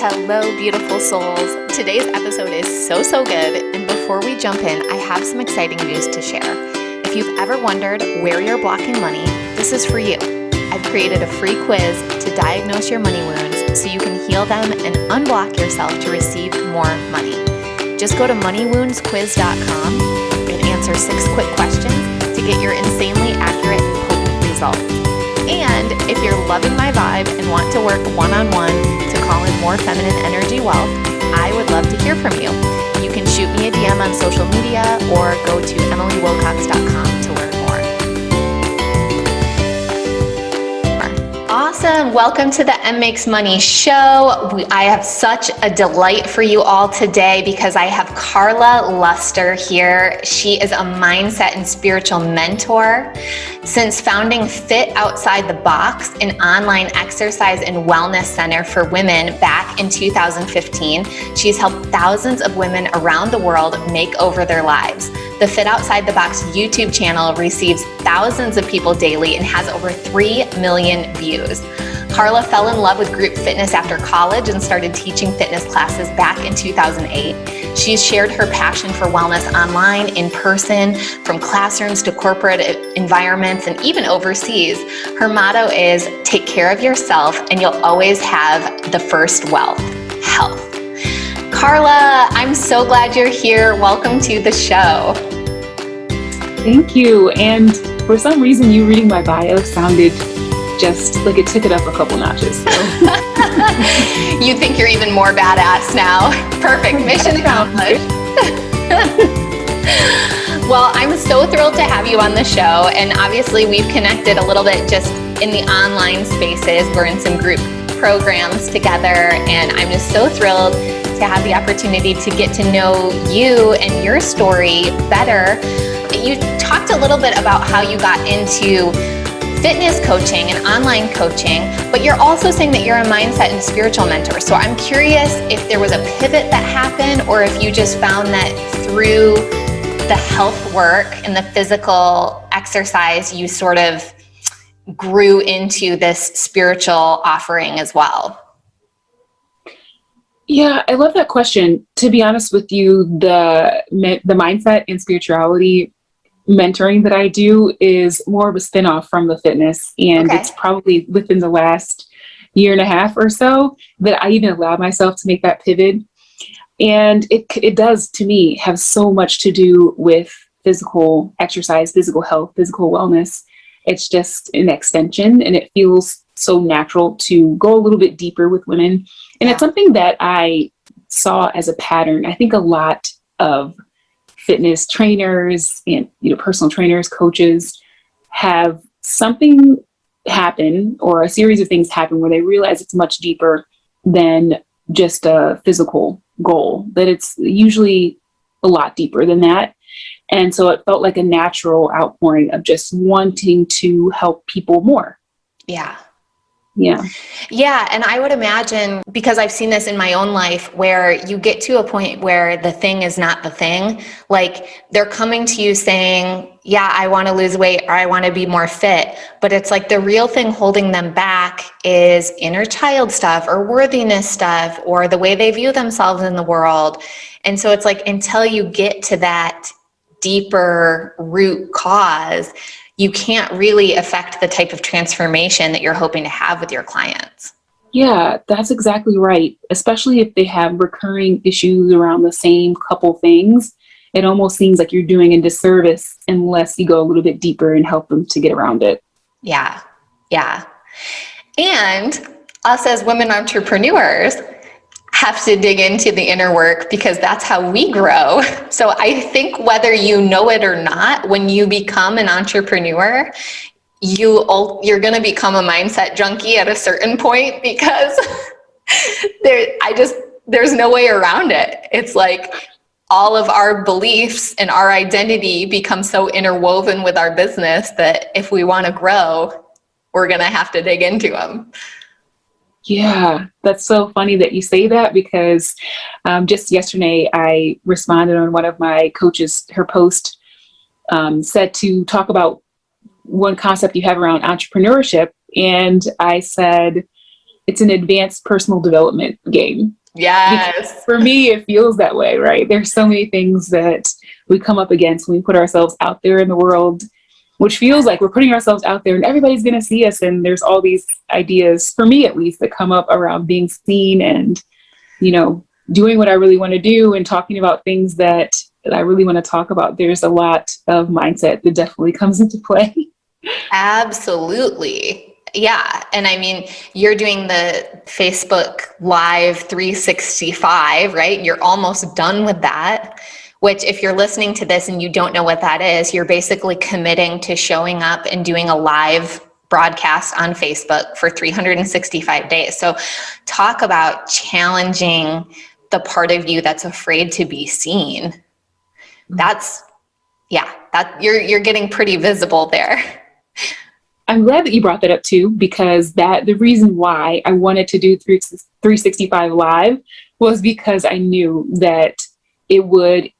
Hello, beautiful souls. Today's episode is so good. And before we jump in, I have some exciting news to share. If you've ever wondered where you're blocking money, this is for you. I've created a free quiz to diagnose your money wounds so you can heal them and unblock yourself to receive more money. Just go to moneywoundsquiz.com and answer 6 quick questions to get your insanely accurate and potent results. And if you're loving my vibe and want to work one-on-one to call in more feminine energy wealth, I would love to hear from you. You can shoot me a DM on social media or go to emilywilcox.com to learn more. Awesome. Welcome to the M Makes Money show. I have such a delight for you all today because I have Karla Luster here. She is a mindset and spiritual mentor. Since founding Fit Outside the Box, an online exercise and wellness center for women back in 2015, she's helped thousands of women around the world make over their lives. The Fit Outside the Box YouTube channel receives thousands of people daily and has over 3 million views. Karla fell in love with group fitness after college and started teaching fitness classes back in 2008. She's shared her passion for wellness online, in person, from classrooms to corporate environments, and even overseas. Her motto is, take care of yourself and you'll always have the first wealth, health. Karla, I'm so glad you're here. Welcome to the show. Thank you. And for some reason, you reading my bio sounded just like it took it up a couple notches. So. You think you're even more badass now. Perfect. Mission accomplished. Well, I'm so thrilled to have you on the show. And obviously, we've connected a little bit just in the online spaces. We're in some group programs together. And I'm just so thrilled to have the opportunity to get to know you and your story better. You talked a little bit about how you got into fitness coaching and online coaching, but you're also saying that you're a mindset and spiritual mentor. So I'm curious if there was a pivot that happened or if you just found that through the health work and the physical exercise, you sort of grew into this spiritual offering as well. Yeah, I love that question. To be honest with you, the mindset and spirituality mentoring that I do is more of a spinoff from the fitness. And It's probably within the last year and a half or so that I even allowed myself to make that pivot. And it does, to me, have so much to do with physical exercise, physical health, physical wellness. It's just an extension, and it feels so natural to go a little bit deeper with women. And It's something that I saw as a pattern. I think a lot of fitness trainers and personal trainers, coaches have something happen or a series of things happen where they realize it's much deeper than just a physical goal, that it's usually a lot deeper than that. And so it felt like a natural outpouring of just wanting to help people more. Yeah. Yeah. And I would imagine, because I've seen this in my own life, where you get to a point where the thing is not the thing. Like they're coming to you saying, yeah, I want to lose weight or I want to be more fit. But it's like the real thing holding them back is inner child stuff or worthiness stuff or the way they view themselves in the world. And so it's like until you get to that deeper root cause, you can't really affect the type of transformation that you're hoping to have with your clients. Yeah, that's exactly right. Especially if they have recurring issues around the same couple things. It almost seems like you're doing a disservice unless you go a little bit deeper and help them to get around it. Yeah. And us as women entrepreneurs have to dig into the inner work because that's how we grow. So I think whether you know it or not, when you become an entrepreneur, you're going to become a mindset junkie at a certain point because there's no way around it. It's like all of our beliefs and our identity become so interwoven with our business that if we want to grow, we're going to have to dig into them. Yeah, that's so funny that you say that because just yesterday I responded on one of my coaches, her post said to talk about one concept you have around entrepreneurship. And I said, it's an advanced personal development game. Yes. Because for me, it feels that way, right? There's so many things that we come up against when we put ourselves out there in the world, which feels like we're putting ourselves out there and everybody's going to see us. And there's all these ideas, for me at least, that come up around being seen and, doing what I really want to do and talking about things that I really want to talk about. There's a lot of mindset that definitely comes into play. Absolutely. Yeah. And I mean, you're doing the Facebook Live 365, right? You're almost done with that, which if you're listening to this and you don't know what that is, you're basically committing to showing up and doing a live broadcast on Facebook for 365 days. So talk about challenging the part of you that's afraid to be seen. That you're getting pretty visible there. I'm glad that you brought that up too, because the reason why I wanted to do 365 Live was because I knew that it would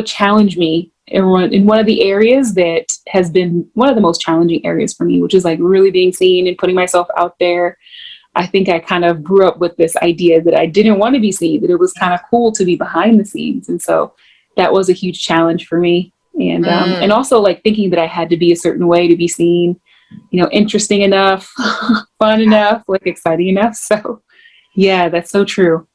challenge me in one of the areas that has been one of the most challenging areas for me, which is like really being seen and putting myself out there. I think I kind of grew up with this idea that I didn't want to be seen, that it was kind of cool to be behind the scenes. And so that was a huge challenge for me. And also like thinking that I had to be a certain way to be seen, interesting enough, fun enough, like exciting enough. So yeah, that's so true.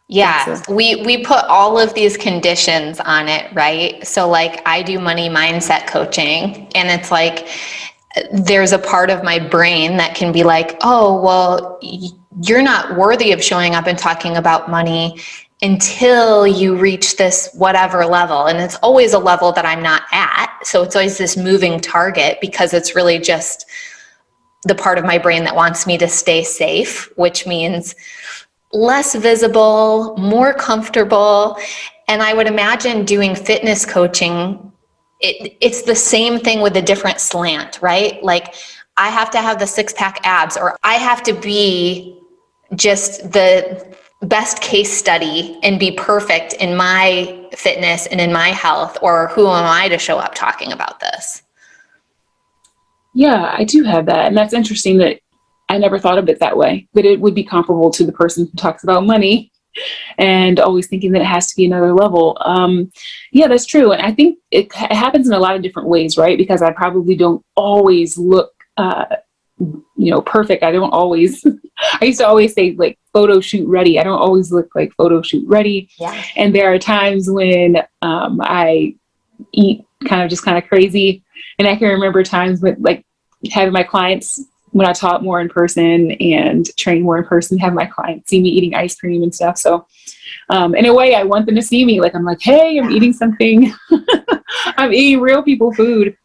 Yeah, we put all of these conditions on it, right? So like I do money mindset coaching, and it's like there's a part of my brain that can be like, oh, well, you're not worthy of showing up and talking about money until you reach this whatever level. And it's always a level that I'm not at. So it's always this moving target, because it's really just the part of my brain that wants me to stay safe, which means less visible, more comfortable. And I would imagine doing fitness coaching, it's the same thing with a different slant, right? Like I have to have the 6-pack abs, or I have to be just the best case study and be perfect in my fitness and in my health, or who am I to show up talking about this? Yeah, I do have that. And that's interesting that I never thought of it that way, that it would be comparable to the person who talks about money and always thinking that it has to be another level. Yeah, that's true. And I think it happens in a lot of different ways, right? Because I probably don't always look, perfect. I don't always, I used to always say like photo shoot ready. I don't always look like photo shoot ready. Yeah. And there are times when I eat kind of crazy. And I can remember times with like having my clients, when I taught more in person and train more in person, have my clients see me eating ice cream and stuff. So in a way, I want them to see me. Like, I'm like, hey, I'm eating something. I'm eating real people food.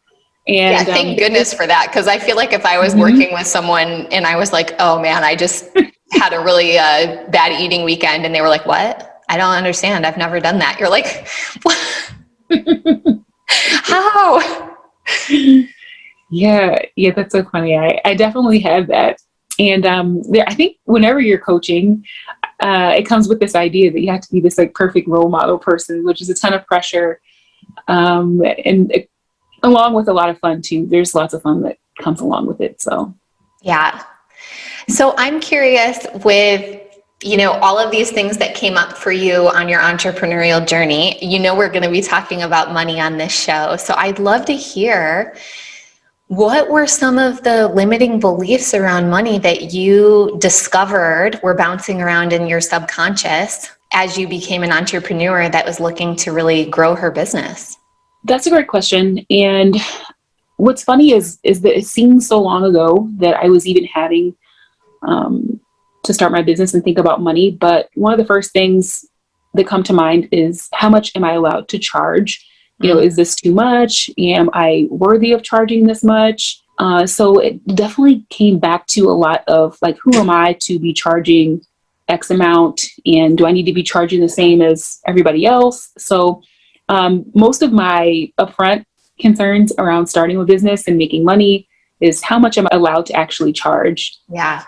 And yeah, thank goodness for that. Because I feel like if I was working with someone and I was like, oh man, I just had a really bad eating weekend, and they were like, what? I don't understand. I've never done that. You're like, what? How? Yeah, that's so funny. I definitely have that. And I think whenever you're coaching, it comes with this idea that you have to be this like perfect role model person, which is a ton of pressure. And along with a lot of fun too. There's lots of fun that comes along with it. So yeah. So I'm curious with, all of these things that came up for you on your entrepreneurial journey. We're going to be talking about money on this show. So I'd love to hear, what were some of the limiting beliefs around money that you discovered were bouncing around in your subconscious as you became an entrepreneur that was looking to really grow her business? that's a great question. And what's funny is that it seems so long ago that I was even having to start my business and think about money. But one of the first things that come to mind is, how much am I allowed to charge? Is this too much? Am I worthy of charging this much? So it definitely came back to a lot of like, who am I to be charging X amount? And do I need to be charging the same as everybody else? So most of my upfront concerns around starting a business and making money is, how much am I allowed to actually charge? Yeah.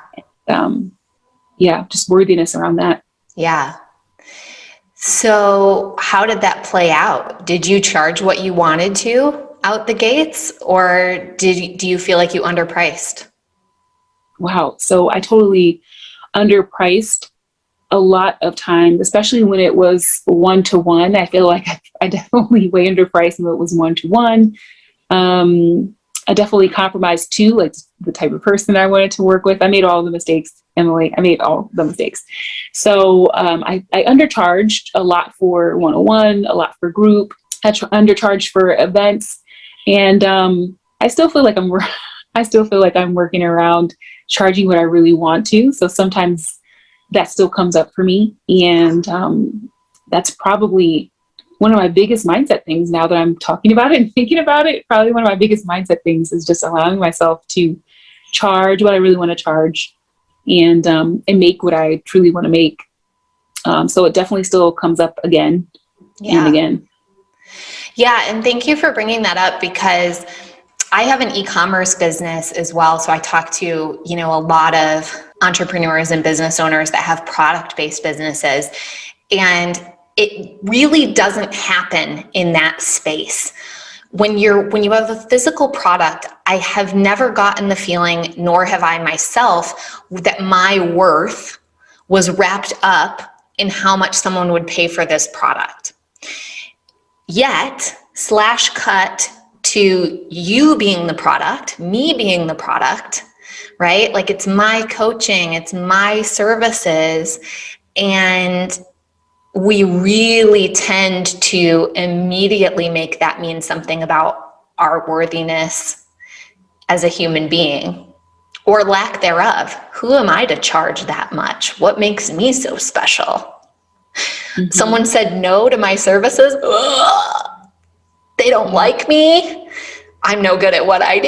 Just worthiness around that. Yeah. So how did that play out? Did you charge what you wanted to out the gates, or do you feel like you underpriced? wow. So I totally underpriced a lot of time, especially when it was one-to-one. I feel like I definitely way underpriced when it was one-to-one. I definitely compromised too, like the type of person I wanted to work with. I made all the mistakes, Emily. I made all the mistakes. So I undercharged a lot for one-on-one, a lot for group. I undercharged for events, and I still feel like I still feel like I'm working around charging what I really want to. So sometimes that still comes up for me, and that's probably one of my biggest mindset things now that I'm talking about it and thinking about it. Probably one of my biggest mindset things is just allowing myself to charge what I really want to charge, and make what I truly want to make. So it definitely still comes up again and again. Yeah. And thank you for bringing that up, because I have an e-commerce business as well. So I talk to, a lot of entrepreneurs and business owners that have product-based businesses. And it really doesn't happen in that space. When you have a physical product, I have never gotten the feeling, nor have I myself, that my worth was wrapped up in how much someone would pay for this product. Yet, slash cut to you being the product, me being the product, right? Like, it's my coaching, it's my services, and we really tend to immediately make that mean something about our worthiness as a human being, or lack thereof. Who am I to charge that much? What makes me so special? Mm-hmm. Someone said no to my services. Ugh, they don't like me. I'm no good at what I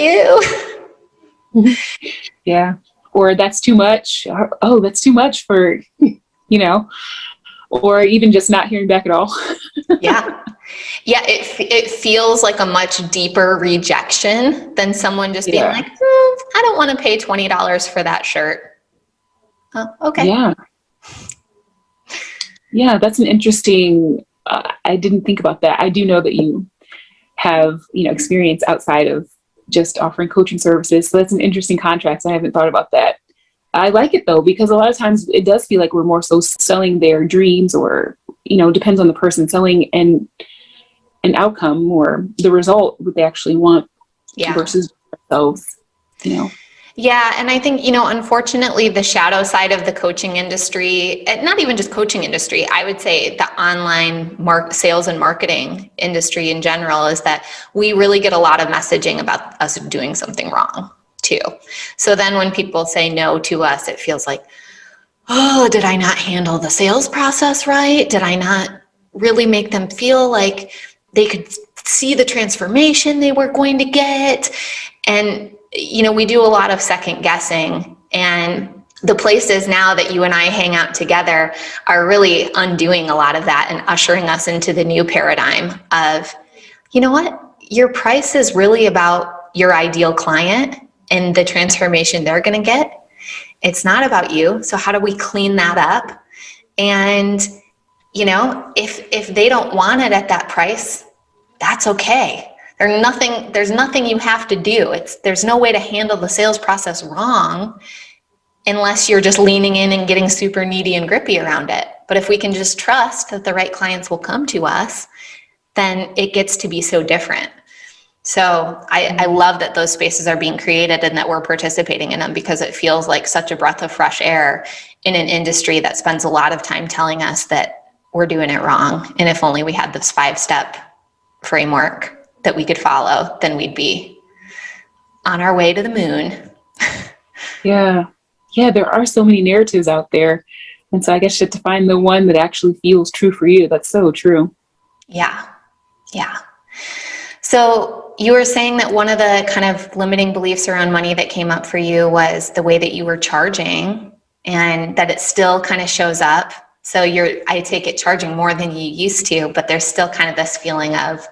do. Yeah. Or that's too much. Or, oh, that's too much for, or even just not hearing back at all. Yeah. Yeah. It feels like a much deeper rejection than someone just being like, I don't want to pay $20 for that shirt. Oh, okay. Yeah. Yeah. That's an interesting, I didn't think about that. I do know that you have, experience outside of just offering coaching services. So that's an interesting contrast. I haven't thought about that. I like it though, because a lot of times it does feel like we're more so selling their dreams, or, depends on the person, selling an outcome or the result what they actually want versus ourselves, Yeah. And I think, unfortunately, the shadow side of the coaching industry, and not even just coaching industry, I would say the online sales and marketing industry in general, is that we really get a lot of messaging about us doing something wrong too. So then when people say no to us, it feels like, oh, did I not handle the sales process right? Did I not really make them feel like they could see the transformation they were going to get? And we do a lot of second guessing, and the places now that you and I hang out together are really undoing a lot of that and ushering us into the new paradigm of, you know what, your price is really about your ideal client and the transformation they're going to get. It's not about you. So how do we clean that up? And, if they don't want it at that price, that's okay. There's nothing you have to do. There's no way to handle the sales process wrong unless you're just leaning in and getting super needy and grippy around it. But if we can just trust that the right clients will come to us, then it gets to be so different. So I love that those spaces are being created and that we're participating in them, because it feels like such a breath of fresh air in an industry that spends a lot of time telling us that we're doing it wrong. And if only we had this 5-step framework that we could follow, then we'd be on our way to the moon. Yeah. There are so many narratives out there. And so I guess you have to find the one that actually feels true for you. That's so true. Yeah. So you were saying that one of the kind of limiting beliefs around money that came up for you was the way that you were charging, and that it still kind of shows up. So I take it, charging more than you used to, but there's still kind of this feeling of,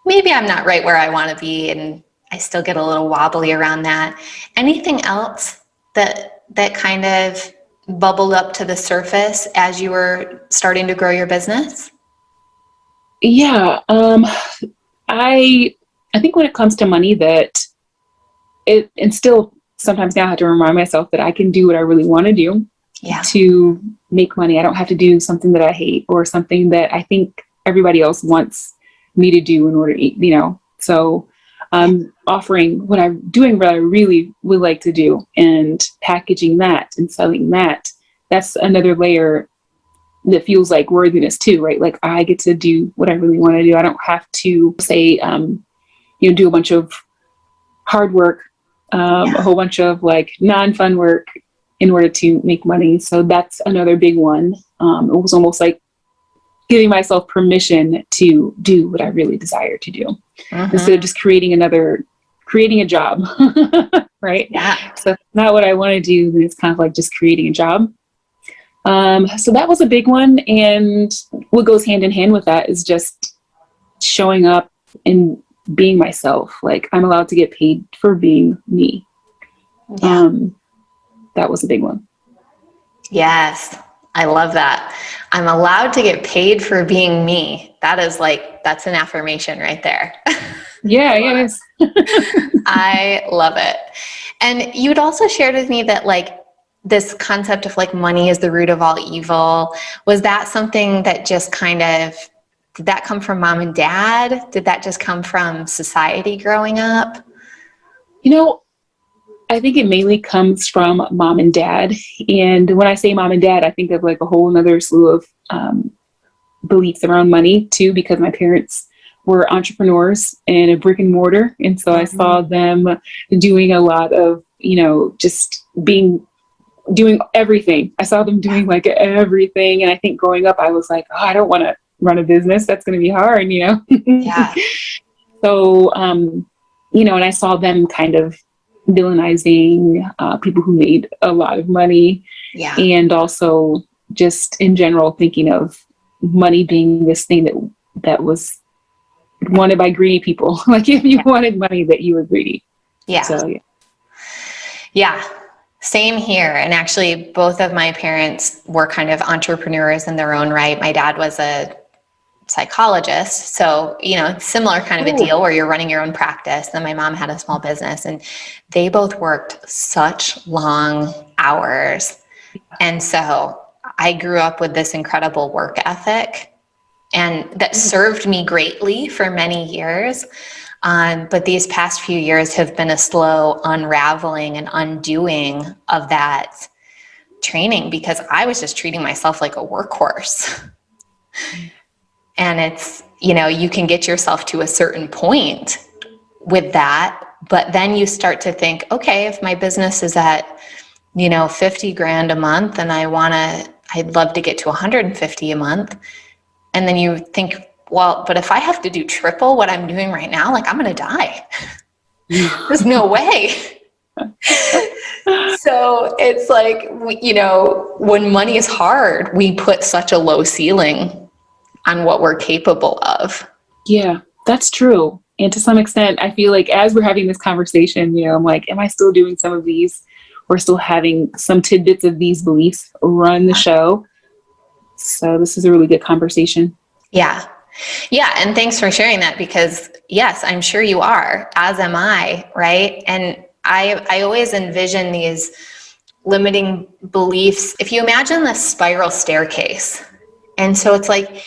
maybe I'm not right where I want to be, and I still get a little wobbly around that. Anything else that kind of bubbled up to the surface as you were starting to grow your business? Yeah. I think when it comes to money, that and still sometimes now I have to remind myself that I can do what I really want to do to make money. I don't have to do something that I hate or something that I think everybody else wants me to do in order to eat, you know. So offering what I'm doing, what I really would like to do, and packaging that and selling that, that's another layer that feels like worthiness too, right? Like I get to do what I really want to do. I don't have to say, do a bunch of hard work, a whole bunch of like non-fun work in order to make money. So that's another big one. It was almost like giving myself permission to do what I really desire to do instead of just creating a job, right? Yeah. So if it's not what I want to do, then it's kind of like just creating a job. So that was a big one. And what goes hand in hand with that is just showing up and being myself. Like I'm allowed to get paid for being me. Yeah. That was a big one. Yes. I love that. I'm allowed to get paid for being me. That's an affirmation right there. Yeah, it is. I love it. And you'd also shared with me that like this concept of like money is the root of all evil. Was that something that just did that come from mom and dad? Did that just come from society growing up? I think it mainly comes from mom and dad. And when I say mom and dad, I think of like a whole nother slew of beliefs around money too, because my parents were entrepreneurs in a brick and mortar. And so I saw them doing a lot of, just doing everything. I saw them doing like everything. And I think growing up, I was like, oh, I don't want to run a business. That's going to be hard, Yeah. So, and I saw them kind of villainizing people who made a lot of money. Yeah. And also just in general, thinking of money being this thing that was wanted by greedy people. Like if you wanted money, that you were greedy. Yeah. So, yeah. Same here. And actually both of my parents were kind of entrepreneurs in their own right. My dad was a psychologist. So, similar kind of a deal where you're running your own practice. Then my mom had a small business and they both worked such long hours. And so I grew up with this incredible work ethic and that served me greatly for many years. But these past few years have been a slow unraveling and undoing of that training because I was just treating myself like a workhorse. And it's, you can get yourself to a certain point with that, but then you start to think, okay, if my business is at, 50 grand a month and I'd love to get to 150 a month. And then you think, well, but if I have to do triple what I'm doing right now, like I'm going to die. There's no way. So it's like, when money is hard, we put such a low ceiling on what we're capable of. Yeah, that's true. And to some extent, I feel like as we're having this conversation, I'm like, am I still doing some of these? We're still having some tidbits of these beliefs run the show. So this is a really good conversation. Yeah. Yeah. And thanks for sharing that because yes, I'm sure you are, as am I, right? And I always envision these limiting beliefs. If you imagine the spiral staircase, and so it's like,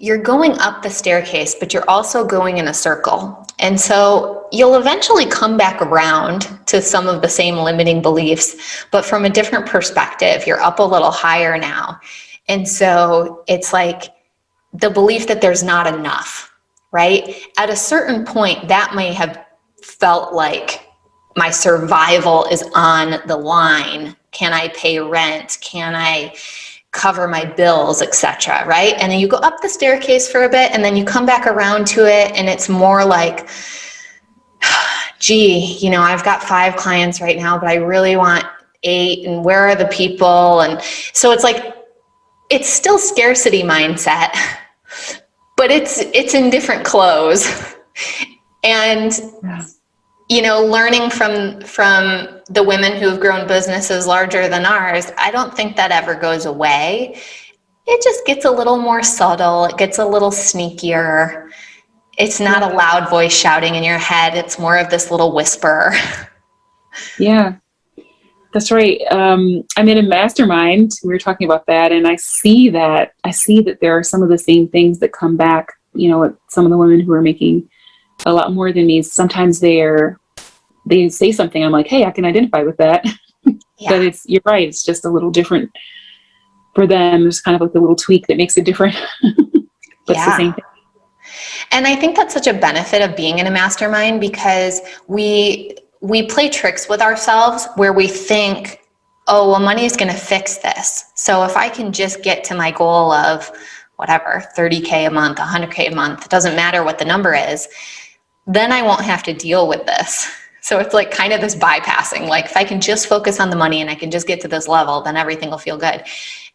you're going up the staircase, but you're also going in a circle. And so you'll eventually come back around to some of the same limiting beliefs, but from a different perspective. You're up a little higher now. And so it's like the belief that there's not enough, right? At a certain point, that may have felt like my survival is on the line. Can I pay rent? Can I cover my bills, etc., right? And then you go up the staircase for a bit and then you come back around to it and it's more like, gee, I've got 5 clients right now, but I really want 8, and where are the people? And so it's like, it's still scarcity mindset, but it's in different clothes. And learning from the women who've grown businesses larger than ours, I don't think that ever goes away. It just gets a little more subtle. It gets a little sneakier. It's not a loud voice shouting in your head. It's more of this little whisper. Yeah. That's right. I'm in a mastermind. We were talking about that, and I see that there are some of the same things that come back, with some of the women who are making a lot more than me. Sometimes they say something, I'm like, hey, I can identify with that. Yeah. But you're right. It's just a little different for them. There's kind of like a little tweak that makes it different. But it's the same thing. And I think that's such a benefit of being in a mastermind, because we play tricks with ourselves where we think, oh, well, money is going to fix this. So if I can just get to my goal of whatever, 30K a month, 100K a month, it doesn't matter what the number is, then I won't have to deal with this. So it's like kind of this bypassing, like if I can just focus on the money and I can just get to this level, then everything will feel good.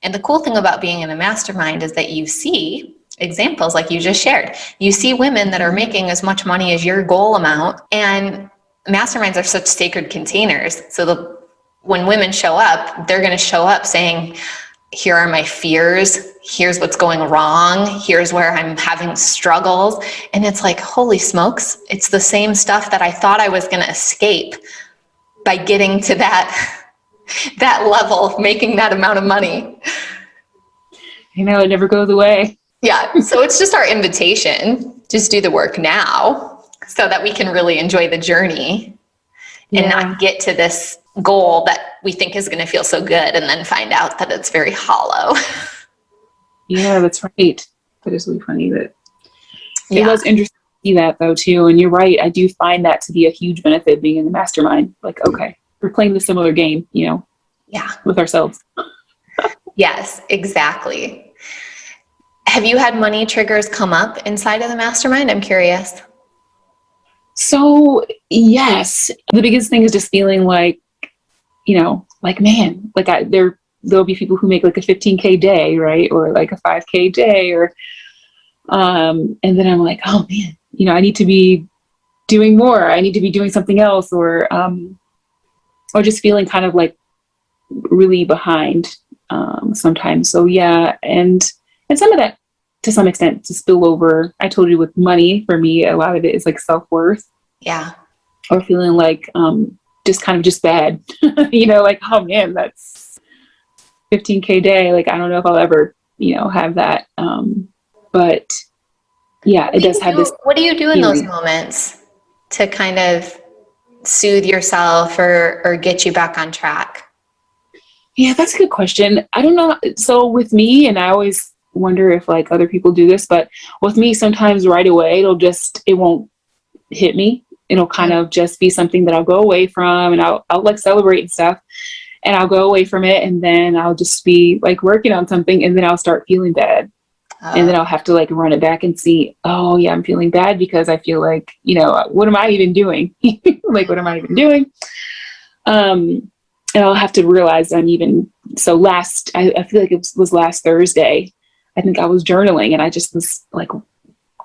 And the cool thing about being in a mastermind is that you see examples like you just shared. You see women that are making as much money as your goal amount, and masterminds are such sacred containers. So when women show up, they're going to show up saying, here are my fears. Here's what's going wrong. Here's where I'm having struggles. And it's like, holy smokes, it's the same stuff that I thought I was going to escape by getting to that level, making that amount of money. I know, it never goes away. Yeah. So it's just our invitation. Just do the work now so that we can really enjoy the journey and not get to this goal that we think is going to feel so good and then find out that it's very hollow. Yeah, that's right. That is really funny. It was interesting to see that though too. And you're right. I do find that to be a huge benefit being in the mastermind. Like, okay, we're playing the similar game, with ourselves. Yes, exactly. Have you had money triggers come up inside of the mastermind? I'm curious. So yes, the biggest thing is just feeling like, man, like there'll be people who make like a 15K day, right? Or like a 5K day and then I'm like, oh man, I need to be doing more. I need to be doing something else or just feeling kind of like really behind sometimes. So yeah. And some of that to some extent to spill over. I told you with money, for me, a lot of it is like self-worth. Yeah. Or feeling like just bad, like, oh man, that's 15K day. Like, I don't know if I'll ever, have that. But yeah, it does have this. What do you do in those moments to kind of soothe yourself or get you back on track? Yeah, that's a good question. I don't know. So with me, and I always wonder if like other people do this, but with me, sometimes right away, it won't hit me. It'll kind of just be something that I'll go away from and I'll like celebrate and stuff and I'll go away from it. And then I'll just be like working on something and then I'll start feeling bad. And then I'll have to like run it back and see, oh yeah, I'm feeling bad because I feel like, what am I even doing? Like, what am I even doing? And I'll have to realize I feel like it was last Thursday. I think I was journaling and I just was like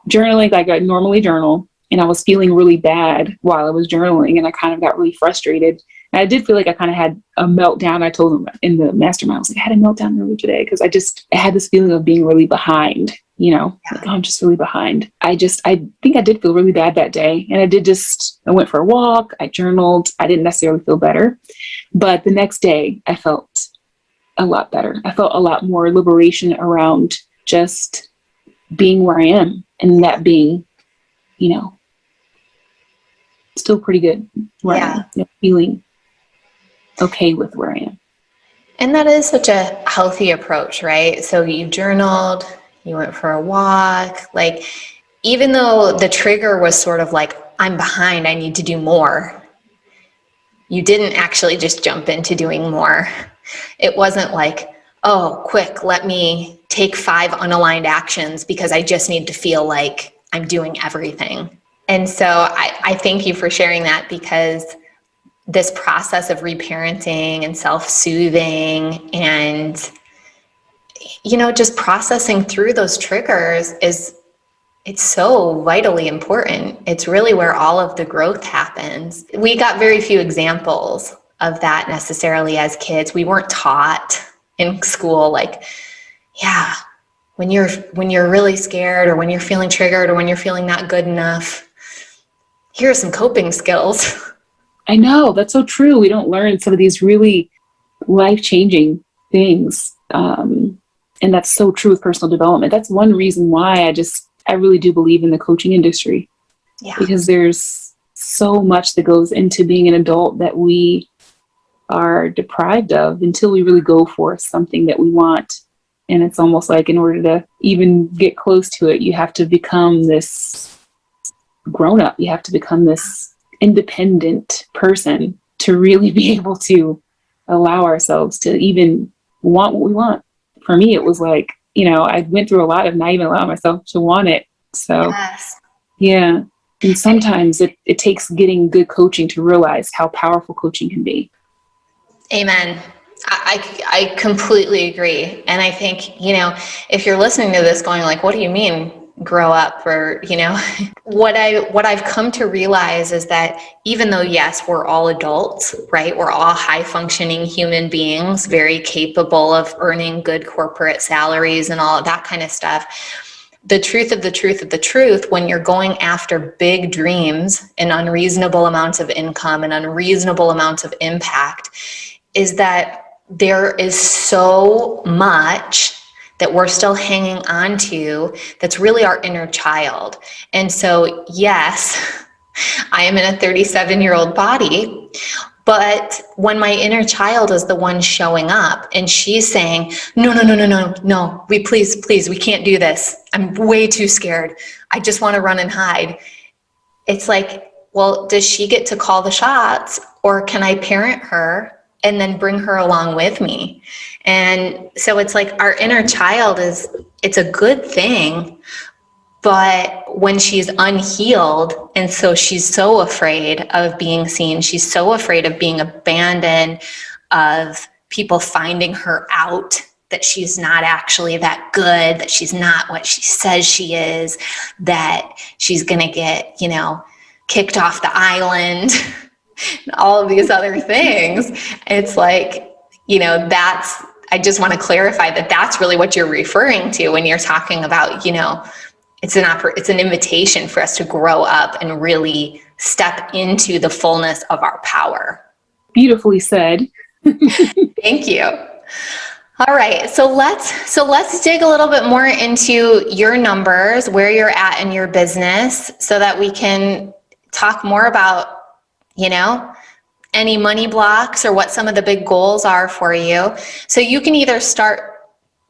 journaling like I normally journal. And I was feeling really bad while I was journaling and I kind of got really frustrated. And I did feel like I kind of had a meltdown. I told them in the mastermind, I was like, I had a meltdown earlier today because I had this feeling of being really behind, like, oh, I'm just really behind. I think I did feel really bad that day. And I went for a walk, I journaled. I didn't necessarily feel better. But the next day I felt a lot better. I felt a lot more liberation around just being where I am and that being, still pretty good where I am, feeling okay with where I am. And that is such a healthy approach, right? So you journaled, you went for a walk, like even though the trigger was sort of like, I'm behind, I need to do more. You didn't actually just jump into doing more. It wasn't like, oh, quick, let me take 5 unaligned actions because I just need to feel like I'm doing everything. And so I thank you for sharing that, because this process of reparenting and self-soothing and, just processing through those triggers it's so vitally important. It's really where all of the growth happens. We got very few examples of that necessarily as kids. We weren't taught in school, like, yeah, when you're really scared or when you're feeling triggered or when you're feeling not good enough, here are some coping skills. I know, that's so true. We don't learn some of these really life-changing things. And that's so true with personal development. That's one reason why I really do believe in the coaching industry. Yeah. Because there's so much that goes into being an adult that we are deprived of until we really go for something that we want. And it's almost like in order to even get close to it, you have to become this grown up. You have to become this independent person to really be able to allow ourselves to even want what we want. For me, it was like, I went through a lot of not even allowing myself to want it. So, Yes. yeah. And sometimes it takes getting good coaching to realize how powerful coaching can be. Amen. I completely agree. And I think, if you're listening to this going like, what do you mean grow up? Or, what I've come to realize is that even though, yes, we're all adults, right? We're all high functioning human beings, very capable of earning good corporate salaries and all of that kind of stuff. The truth of the truth of the truth, when you're going after big dreams and unreasonable amounts of income and unreasonable amounts of impact, is that there is so much that we're still hanging on to that's really our inner child. And so, yes, I am in a 37-year-old body, but when my inner child is the one showing up and she's saying, no, please, we can't do this. I'm way too scared. I just want to run and hide. It's like, well, does she get to call the shots, or can I parent her and then bring her along with me? And so it's like our inner child it's a good thing, but when she's unhealed, and so she's so afraid of being seen, she's so afraid of being abandoned, of people finding her out, that she's not actually that good, that she's not what she says she is, that she's going to get, kicked off the island, all of these other things. It's like, I just want to clarify that that's really what you're referring to when you're talking about, it's an invitation for us to grow up and really step into the fullness of our power. Beautifully said. Thank you. All right. So let's dig a little bit more into your numbers, where you're at in your business, so that we can talk more about, any money blocks or what some of the big goals are for you. So you can either start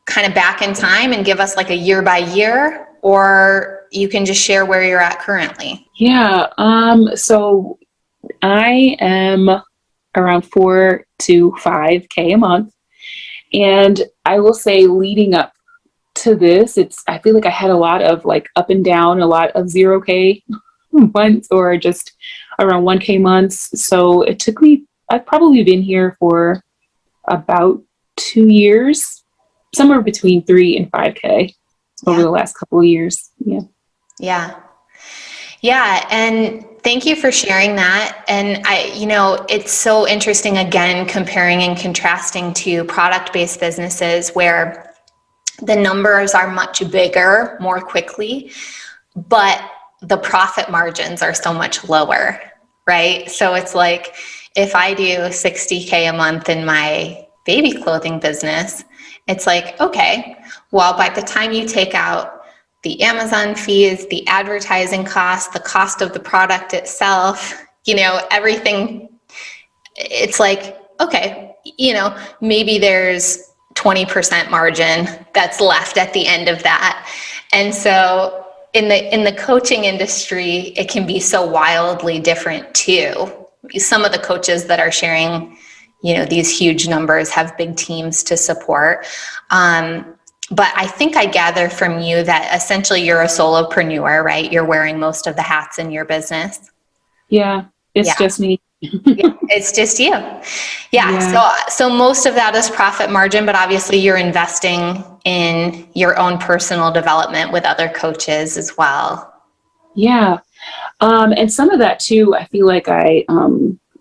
kind of back in time and give us like a year by year, or you can just share where you're at currently. Yeah. So I am around 4 to 5K a month. And I will say, leading up to this, I feel like I had a lot of like up and down, a lot of 0K months or just around 1K months. So it took me, I've probably been here for about 2 years, somewhere between 3 and 5K over the last couple of years. Yeah. And thank you for sharing that. And it's so interesting, again, comparing and contrasting to product-based businesses where the numbers are much bigger more quickly, but the profit margins are so much lower, right? So it's like, if I do 60K a month in my baby clothing business, it's like, okay, well, by the time you take out the Amazon fees, the advertising costs, the cost of the product itself, everything, it's like, okay, maybe there's 20% margin that's left at the end of that. And so in the coaching industry, it can be so wildly different too. Some of the coaches that are sharing, these huge numbers have big teams to support. But I think I gather from you that essentially you're a solopreneur, right? You're wearing most of the hats in your business. Yeah, it's just me. It's just you. So most of that is profit margin, but obviously you're investing in your own personal development with other coaches as well. Yeah. And some of that too, I feel like I,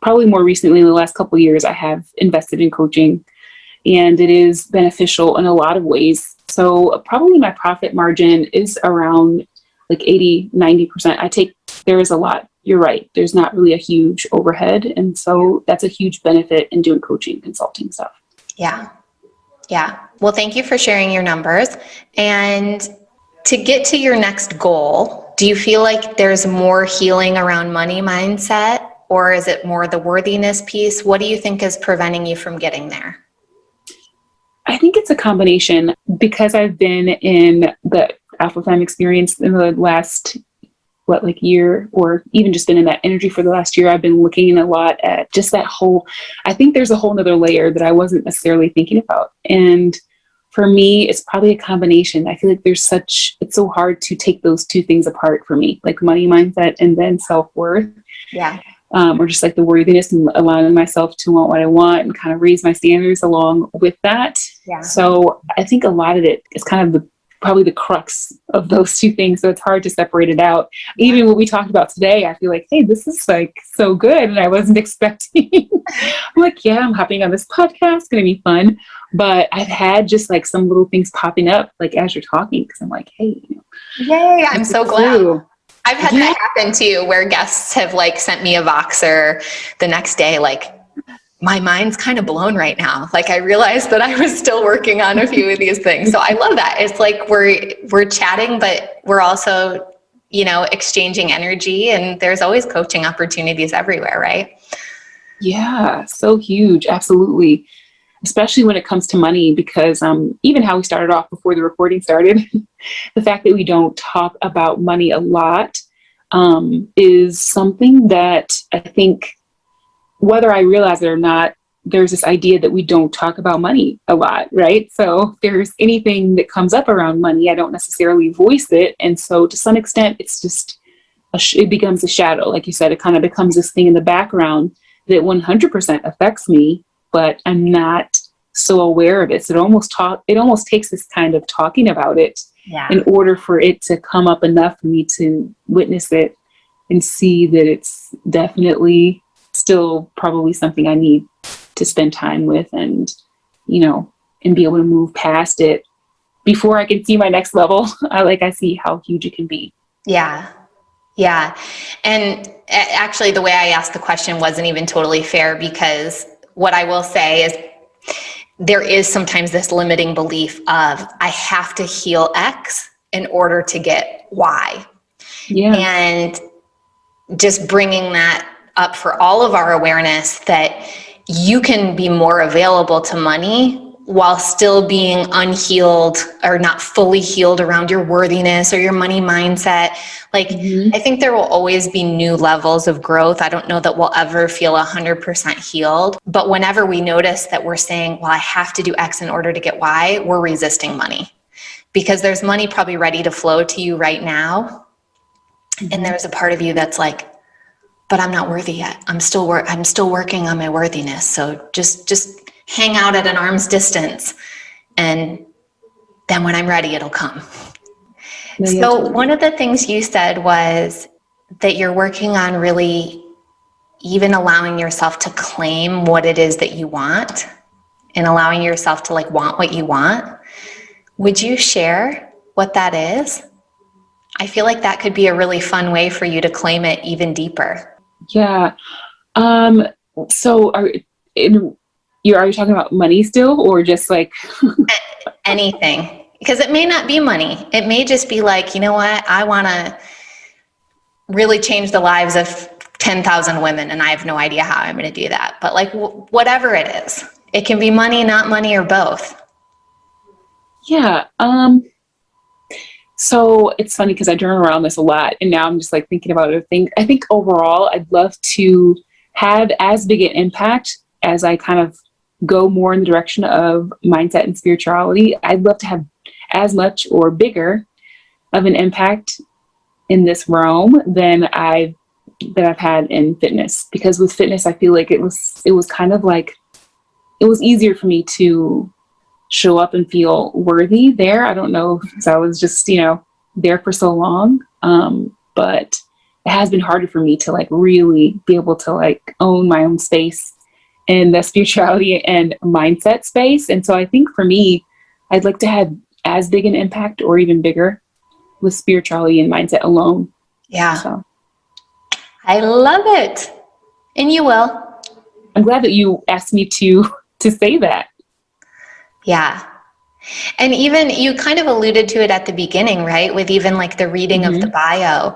probably more recently in the last couple of years, I have invested in coaching, and it is beneficial in a lot of ways. So probably my profit margin is around like 80, 90%. There is a lot you're right. There's not really a huge overhead. And so that's a huge benefit in doing coaching, consulting stuff. Yeah. Yeah. Well, thank you for sharing your numbers. And to get to your next goal, do you feel like there's more healing around money mindset, or is it more the worthiness piece? What do you think is preventing you from getting there? I think it's a combination, because I've been in the Alpha Femme experience in the last, year, or even just been in that energy for the last year. I've been looking a lot at just that whole, I think there's a whole nother layer that I wasn't necessarily thinking about. And for me, it's probably a combination. I feel like it's so hard to take those two things apart for me, like money mindset and then self-worth. Yeah. Or just like the worthiness and allowing myself to want what I want and kind of raise my standards along with that. Yeah. So I think a lot of it is kind of probably the crux of those two things. So it's hard to separate it out. Even what we talked about today, I feel like, hey, this is like so good. And I wasn't expecting. I'm like, yeah, I'm hopping on this podcast. It's going to be fun. But I've had just like some little things popping up like as you're talking, because I'm like, hey. Yay, I'm so glad. I've had that happen too, where guests have like sent me a Voxer the next day, like, my mind's kind of blown right now. Like, I realized that I was still working on a few of these things. So I love that. It's like we're chatting, but we're also, exchanging energy, and there's always coaching opportunities everywhere, right? Yeah, so huge. Absolutely. Especially when it comes to money, because even how we started off before the recording started, the fact that we don't talk about money a lot is something that I think, whether I realize it or not, there's this idea that we don't talk about money a lot, right? So if there's anything that comes up around money, I don't necessarily voice it. And so to some extent, it's just, it becomes a shadow. Like you said, it kind of becomes this thing in the background that 100% affects me, but I'm not so aware of it. So it almost takes this kind of talking about it in order for it to come up enough for me to witness it and see that it's definitely still probably something I need to spend time with, and, and be able to move past it before I can see my next level. I see how huge it can be. Yeah. Yeah. And actually, the way I asked the question wasn't even totally fair, because what I will say is there is sometimes this limiting belief of, I have to heal X in order to get Y. Yeah. And just bringing that up for all of our awareness, that you can be more available to money while still being unhealed or not fully healed around your worthiness or your money mindset. Like, I think there will always be new levels of growth. I don't know that we'll ever feel 100% healed, but whenever we notice that we're saying, well, I have to do X in order to get Y, we're resisting money, because there's money probably ready to flow to you right now. And there's a part of you that's like, but I'm not worthy yet. I'm still working on my worthiness. So just hang out at an arm's distance, and then when I'm ready, it'll come. So one of the things you said was that you're working on really even allowing yourself to claim what it is that you want, and allowing yourself to want what you want. Would you share what that is? I feel like that could be a really fun way for you to claim it even deeper. Yeah. So are you talking about money still, or just like anything? Because it may not be money. It may just be like, you know what? I want to really change the lives of 10,000 women, and I have no idea how I'm going to do that. But whatever it is, it can be money, not money, or both. Yeah. So it's funny because I journal around this a lot, and now I'm just thinking about it. I think overall, I'd love to have as big an impact as I kind of go more in the direction of mindset and spirituality. I'd love to have as much or bigger of an impact in this realm than I've had in fitness, because with fitness, I feel like it was kind of like, it was easier for me to show up and feel worthy there. I don't know, because I was just, there for so long. But it has been harder for me to really be able to own my own space in the spirituality and mindset space. And so I think for me, I'd like to have as big an impact or even bigger with spirituality and mindset alone. Yeah. So I love it. And you will. I'm glad that you asked me to say that. Yeah. And even you kind of alluded to it at the beginning, right? With even like the reading of the bio.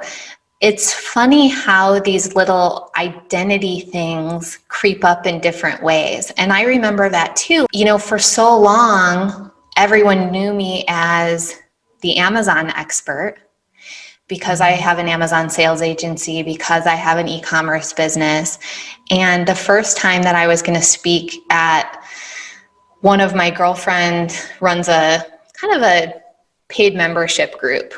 It's funny how these little identity things creep up in different ways. And I remember that too. You know, for so long, everyone knew me as the Amazon expert because I have an Amazon sales agency, because I have an e-commerce business. And the first time that I was going to speak at one of my girlfriend runs a kind of a paid membership group.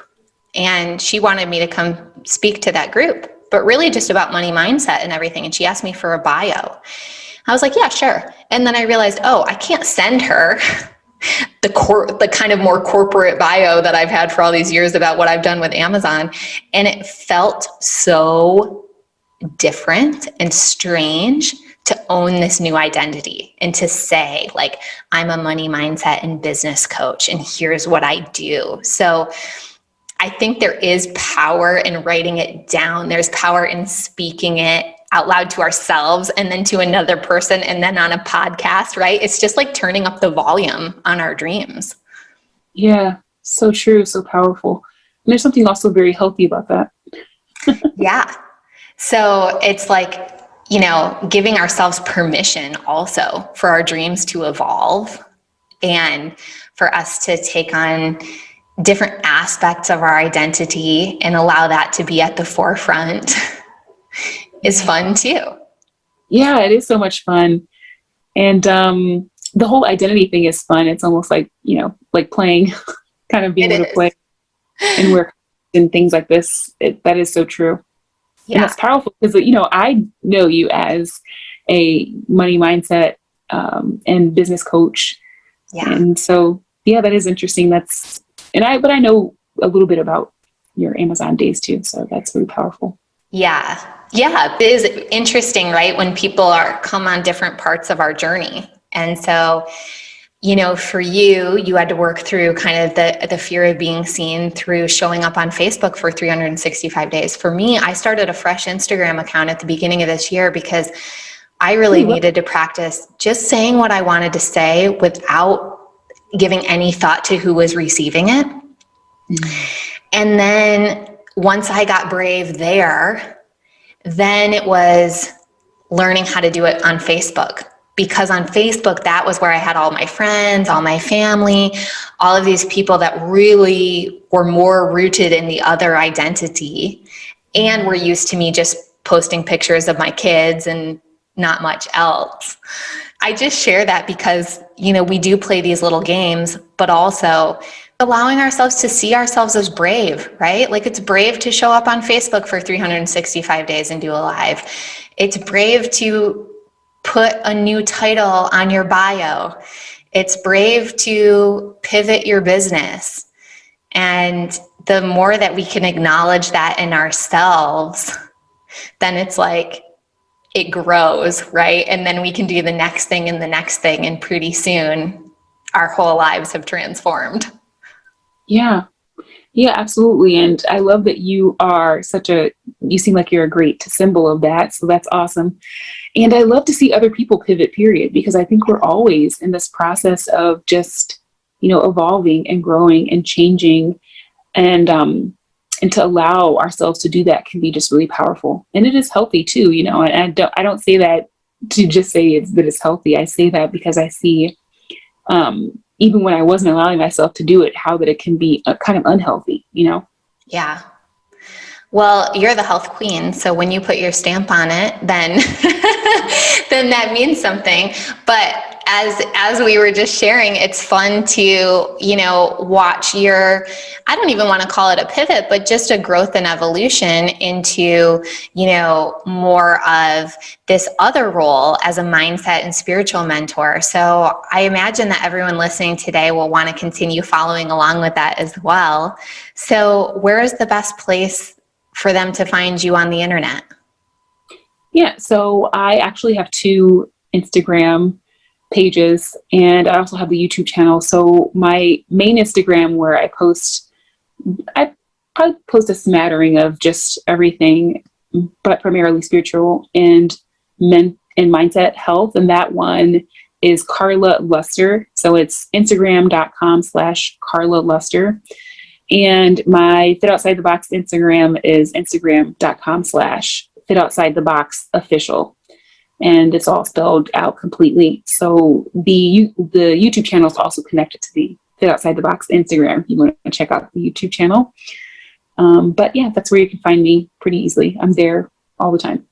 And she wanted me to come speak to that group, but really just about money mindset and everything. And she asked me for a bio. I was like, yeah, sure. And then I realized, oh, I can't send her the kind of more corporate bio that I've had for all these years about what I've done with Amazon. And it felt so different and strange to own this new identity and to say, like, I'm a money mindset and business coach, and here's what I do. So I think there is power in writing it down. There's power in speaking it out loud to ourselves and then to another person and then on a podcast, right? It's just like turning up the volume on our dreams. Yeah, so true, so powerful. And there's something also very healthy about that. Yeah. So it's like, you know, giving ourselves permission also for our dreams to evolve and for us to take on different aspects of our identity and allow that to be at the forefront is fun too. Yeah, it is so much fun. And the whole identity thing is fun. It's almost like, you know, like playing, kind of being able to play and work and things like this. That is so true. Yeah. And that's powerful because, you know, I know you as a money mindset and business coach. Yeah. And so, yeah, that is interesting. But I know a little bit about your Amazon days too. So that's really powerful. Yeah. Yeah. It is interesting, right? When people come on different parts of our journey. And so, you know, for you had to work through kind of the fear of being seen through showing up on Facebook for 365 days. For me, I started a fresh Instagram account at the beginning of this year because I really needed to practice just saying what I wanted to say without giving any thought to who was receiving it. Mm-hmm. And then once I got brave there, then it was learning how to do it on Facebook. Because on Facebook, that was where I had all my friends, all my family, all of these people that really were more rooted in the other identity and were used to me just posting pictures of my kids and not much else. I just share that because, you know, we do play these little games, but also allowing ourselves to see ourselves as brave, right? Like it's brave to show up on Facebook for 365 days and do a live. It's brave to put a new title on your bio. It's brave to pivot your business. And the more that we can acknowledge that in ourselves, then it's like it grows, right? And then we can do the next thing and the next thing. And pretty soon our whole lives have transformed. Yeah. Yeah, absolutely. And I love that you seem like you're a great symbol of that. So that's awesome. And I love to see other people pivot, period, because I think we're always in this process of just, you know, evolving and growing and changing, and to allow ourselves to do that can be just really powerful. And it is healthy too, you know, and I don't say that to just say that it's healthy. I say that because I see, even when I wasn't allowing myself to do it, how that it can be kind of unhealthy, you know? Yeah. Well, you're the health queen. So when you put your stamp on it, then, then that means something. But as we were just sharing, it's fun to, you know, watch I don't even want to call it a pivot, but just a growth and evolution into, you know, more of this other role as a mindset and spiritual mentor. So I imagine that everyone listening today will want to continue following along with that as well. So where is the best place for them to find you on the internet? Yeah, so I actually have 2 Instagram pages, and I also have the YouTube channel. So my main Instagram, where I probably post a smattering of just everything but primarily spiritual and mindset health. And that one is Karla Luster. So it's Instagram.com/Karla Luster. And my Fit Outside the Box Instagram is Instagram.com/Fit Outside the Box Official. And it's all spelled out completely. So the YouTube channel is also connected to the Fit Outside the Box Instagram if you want to check out the YouTube channel. But yeah, that's where you can find me pretty easily. I'm there all the time.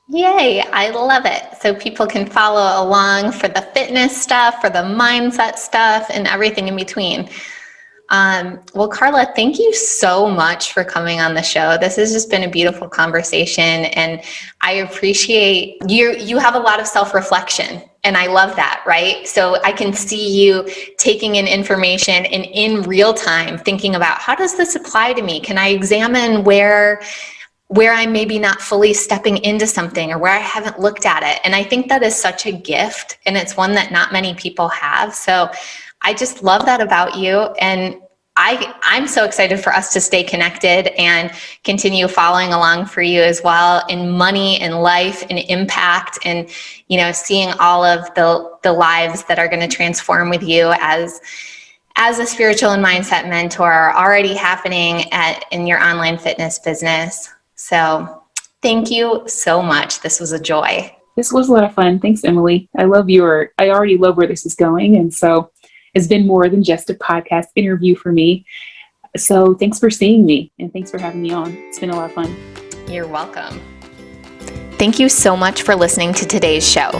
Yay, I love it. So people can follow along for the fitness stuff, for the mindset stuff, and everything in between. Well, Karla, thank you so much for coming on the show. This has just been a beautiful conversation, and I appreciate you have a lot of self-reflection, and I love that, right? So I can see you taking in information and in real time thinking about, how does this apply to me? Can I examine where I'm maybe not fully stepping into something, or where I haven't looked at it? And I think that is such a gift, and it's one that not many people have. So I just love that about you. And I'm so excited for us to stay connected and continue following along for you as well in money and life and impact, and, seeing all of the lives that are going to transform with you as a spiritual and mindset mentor already happening in your online fitness business. So thank you so much. This was a joy. This was a lot of fun. Thanks, Emily. I already love where this is going. And so it's been more than just a podcast interview for me. So thanks for seeing me, and thanks for having me on. It's been a lot of fun. You're welcome. Thank you so much for listening to today's show.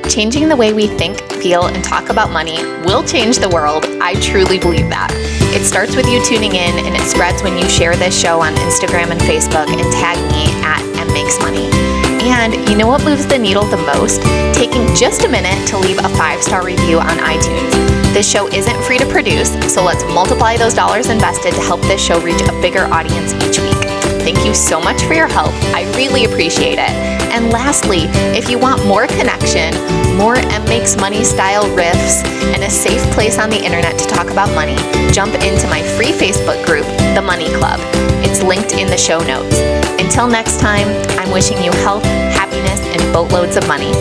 Changing the way we think, feel, and talk about money will change the world. I truly believe that. It starts with you tuning in, and it spreads when you share this show on Instagram and Facebook and tag me at mmakesmoney. And you know what moves the needle the most? Taking just a minute to leave a 5-star review on iTunes. This show isn't free to produce, so let's multiply those dollars invested to help this show reach a bigger audience each week. Thank you so much for your help. I really appreciate it. And lastly, if you want more connection, more M Makes Money style riffs, and a safe place on the internet to talk about money, jump into my free Facebook group, The Money Club. It's linked in the show notes. Until next time, I'm wishing you health, happiness, and boatloads of money.